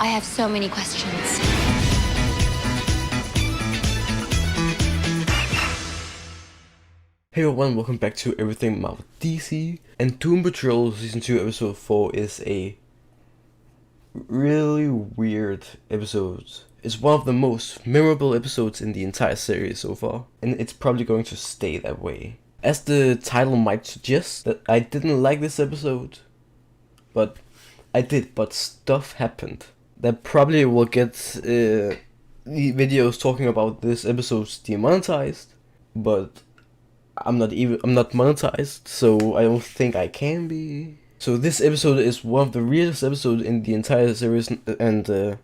I have so many questions. Hey everyone, welcome back to Everything Marvel DC, and Doom Patrol Season 2 Episode 4 is a really weird episode. It's one of the most memorable episodes in the entire series so far, and it's probably going to stay that way. As the title might suggest, that I didn't like this episode, but I did, but stuff happened. That probably will get the videos talking about this episode demonetized, but I'm not monetized, so I don't think I can be. So this episode is one of the weirdest episodes in the entire series, and the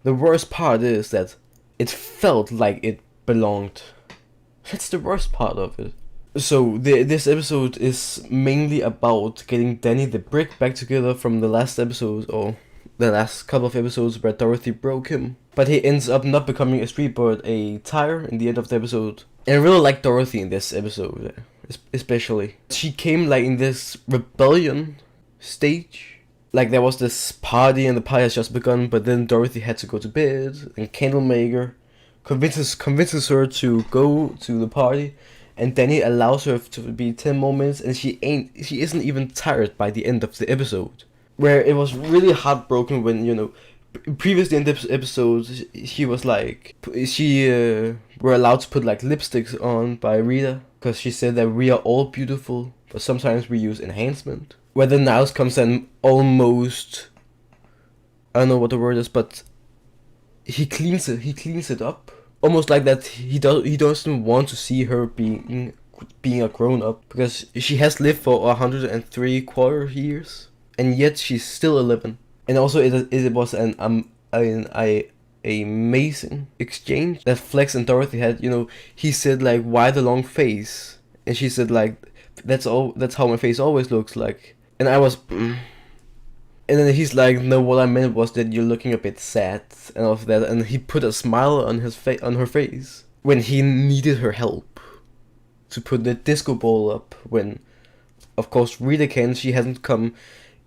worst part is that it felt like it belonged. That's the worst part of it. So this episode is mainly about getting Danny the Brick back together from the last episode, or the last couple of episodes where Dorothy broke him. But he ends up not becoming a street but a tire in the end of the episode. And I really like Dorothy in this episode, especially. She came like in this rebellion stage. Like there was this party and the party has just begun, but then Dorothy had to go to bed, and Candlemaker convinces her to go to the party, and Danny allows her to be 10 more minutes, and she isn't even tired by the end of the episode. Where it was really heartbroken when, you know, previously in the episodes, she was like, were allowed to put like lipsticks on by Rita, because she said that we are all beautiful, but sometimes we use enhancement. Where then Niles comes and almost, I don't know what the word is, but he cleans it up. Almost like that he doesn't want to see her being a grown up, because she has lived for 103 years, and yet she's still 11. And also it was an amazing exchange that Flex and Dorothy had. You know, he said like, why the long face? And she said like, that's how my face always looks like. And I was and then he's like, no, what I meant was that you're looking a bit sad and all of that. And he put a smile on her face when he needed her help to put the disco ball up, when of course Rita she hasn't come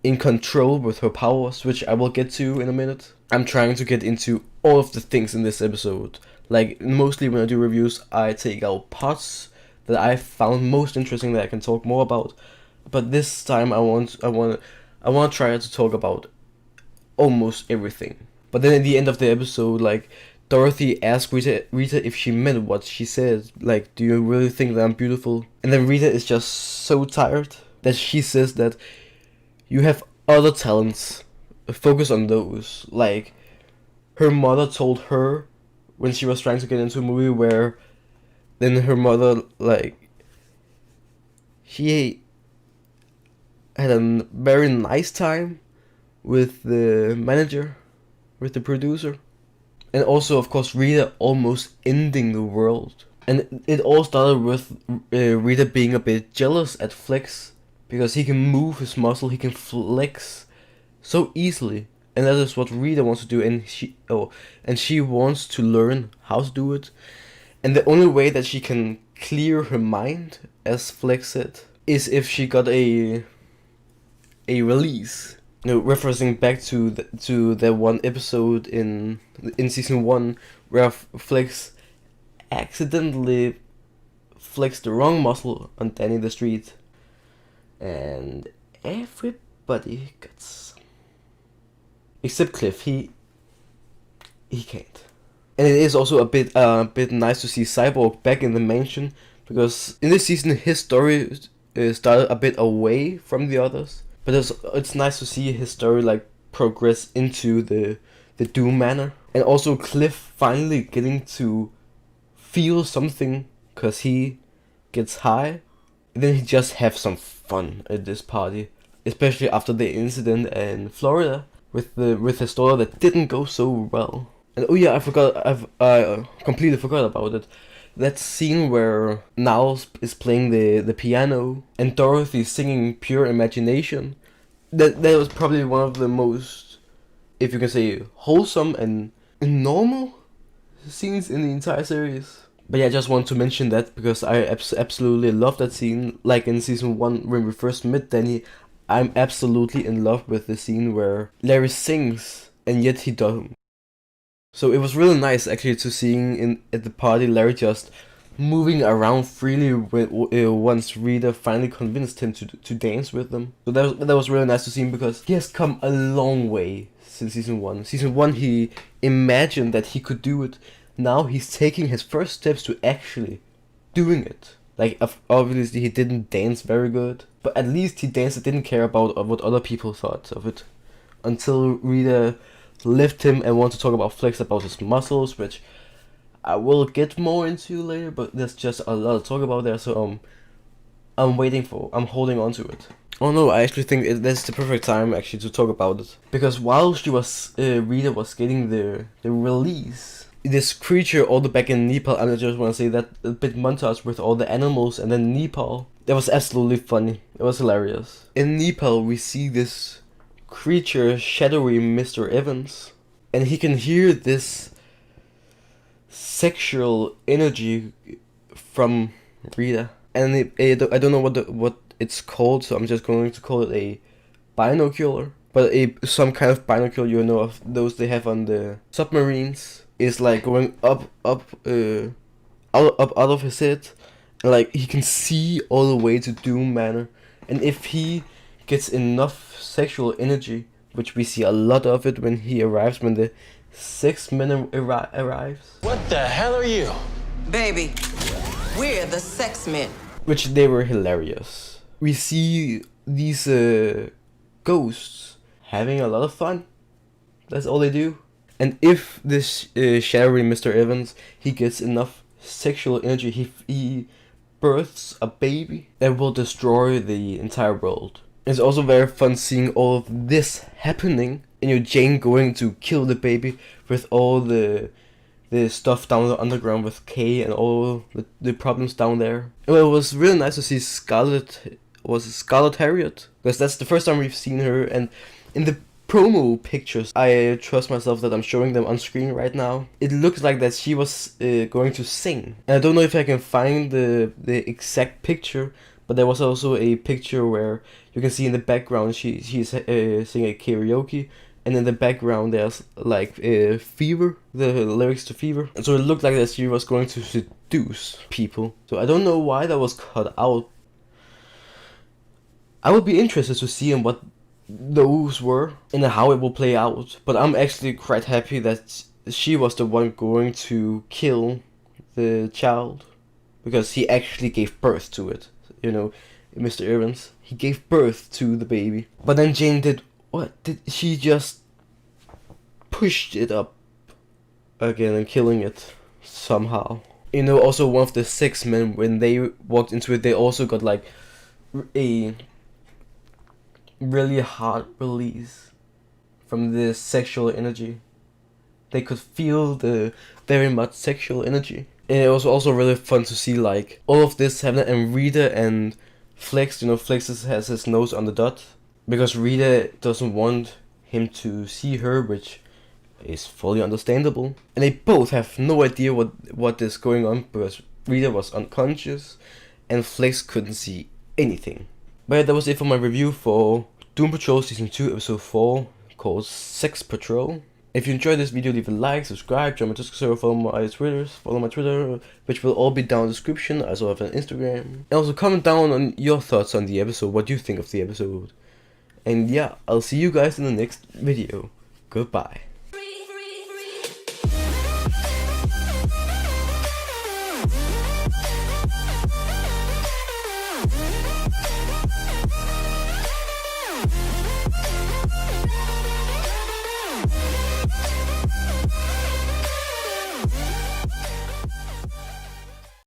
in control with her powers, which I will get to in a minute. I'm trying to get into all of the things in this episode. Like, mostly when I do reviews, I take out parts that I found most interesting that I can talk more about. But this time I want to try to talk about almost everything. But then at the end of the episode, like, Dorothy asked Rita if she meant what she said. Like, do you really think that I'm beautiful? And then Rita is just so tired that she says that you have other talents, focus on those. Like, her mother told her when she was trying to get into a movie, where then her mother, like, she had a very nice time with the manager, with the producer. And also, of course, Rita almost ending the world. And it all started with Rita being a bit jealous at Flex, because he can move his muscle, he can flex so easily, and that is what Rita wants to do, and she wants to learn how to do it. And the only way that she can clear her mind, as Flex said, is if she got a release. You know, referencing back to the one episode in season 1 where Flex accidentally flexed the wrong muscle on Danny the Street, and everybody got some. Except Cliff, he can't. And it is also a bit nice to see Cyborg back in the mansion, because in this season his story started a bit away from the others. But it's nice to see his story like progress into the Doom Manor, and also Cliff finally getting to feel something, cause he gets high, and then he just have some fun at this party, especially after the incident in Florida with his daughter that didn't go so well. And oh yeah, I completely forgot about it. That scene where Niles is playing the piano and Dorothy singing Pure Imagination, that was probably one of the most, if you can say, wholesome and normal scenes in the entire series. But yeah, I just want to mention that because I absolutely love that scene. Like in season 1 when we first met Danny, I'm absolutely in love with the scene where Larry sings and yet he doesn't. So it was really nice actually to seeing at the party Larry just moving around freely once Rita finally convinced him to dance with them. So that was really nice to see him, because he has come a long way since season 1. Season 1 he imagined that he could do it. Now he's taking his first steps to actually doing it. Like, obviously he didn't dance very good, but at least he danced and didn't care about what other people thought of it. Until Rita left him and wanted to talk about Flex, about his muscles, which I will get more into later, but there's just a lot to talk about there, so I'm holding on to it. Oh no, I actually think that's the perfect time actually to talk about it. Because while Rita was getting the release, this creature all the back in Nepal, and I just want to say that a bit montage with all the animals and then Nepal, that was absolutely funny. It was hilarious. In Nepal we see this creature, shadowy Mr. Evans, and he can hear this sexual energy from Rita, and I don't know what it's called, so I'm just going to call it a binocular, but some kind of binocular, you know, of those they have on the submarines, is like going up out of his head, and like he can see all the way to Doom Manor, and if he gets enough sexual energy, which we see a lot of it when he arrives, when the 6th man arrives. What the hell are you? Baby, we're the sex men. Which they were hilarious. We see these ghosts having a lot of fun. That's all they do. And if this shadowy Mr. Evans, he gets enough sexual energy, he births a baby that will destroy the entire world. It's also very fun seeing all of this happening, and Jane going to kill the baby with all the stuff down the underground with Kay and all the problems down there. And it was really nice to see Scarlet Harriet, because that's the first time we've seen her, and in the promo pictures, I trust myself that I'm showing them on screen right now, it looks like that she was going to sing. And I don't know if I can find the exact picture, but there was also a picture where you can see in the background she's singing a karaoke, and in the background there's like Fever, the lyrics to Fever. And so it looked like that she was going to seduce people. So I don't know why that was cut out. I would be interested to see what those were and how it will play out. But I'm actually quite happy that she was the one going to kill the child, because he actually gave birth to it. You know, Mr. Evans, he gave birth to the baby. But then Jane did what? Did she just pushed it up again and killing it somehow? You know, also one of the 6 men, when they walked into it, they also got like a really hard release from the sexual energy. They could feel the very much sexual energy. And it was also really fun to see like all of this happening, and Rita and Flex, you know, Flex has his nose on the dot, because Rita doesn't want him to see her, which is fully understandable. And they both have no idea what is going on, because Rita was unconscious and Flex couldn't see anything. But yeah, that was it for my review for Doom Patrol Season 2 Episode 4, called Sex Patrol. If you enjoyed this video, leave a like, subscribe, join my Discord server, follow my Twitter, which will all be down in the description. I also have an Instagram. And also comment down on your thoughts on the episode, what you think of the episode. And yeah, I'll see you guys in the next video. Goodbye.